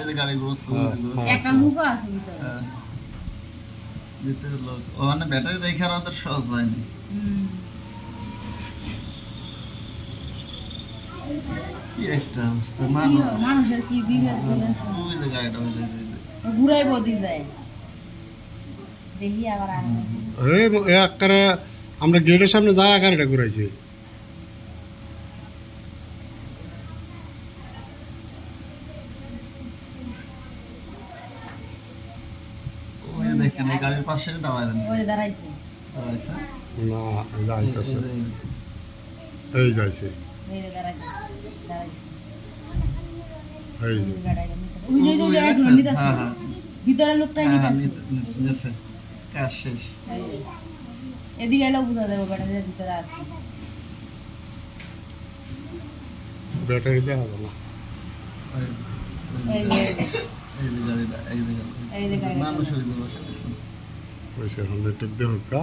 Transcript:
যে গাড়িগুলো একটা মুখও আছে ভিতরে। ভিতরে লোক ওখানে ব্যাটারি দেখে আর ওদের সহজ হয়নি। কি একটা অবস্থা মানুষের কি বিবেক বলেছে। ওই যে গাড়িটা ওই যে ঘুরাই বদি যায় দেখি আবার আকারে আমরা গেটের সামনে যাই আকার এটা ঘুরাইছি। ওই দেখেন এই গাড়ির পাশে দাঁড়াবেন ওই দাঁড়াইছে দাঁড়াইছে না যাইতেছে এই যাইছে এই যে দাঁড়াইছে দাঁড়াইছে এই যে ওই যে যে এখন নিতাছে ভিতরে লোকটাই নিতাছে নিতেছে কাজ শেষ এদিকে এলো বুঝা যাবে ব্যাটারির ভিতরে আছে ব্যাটারি দেখা গেল এই যে এই যে গাড়িটা এই যে এই যে গাড়িটা মানুষ হয়ে যাবে বসে দেখছেন ওইসে 100 টিপ দেহ কা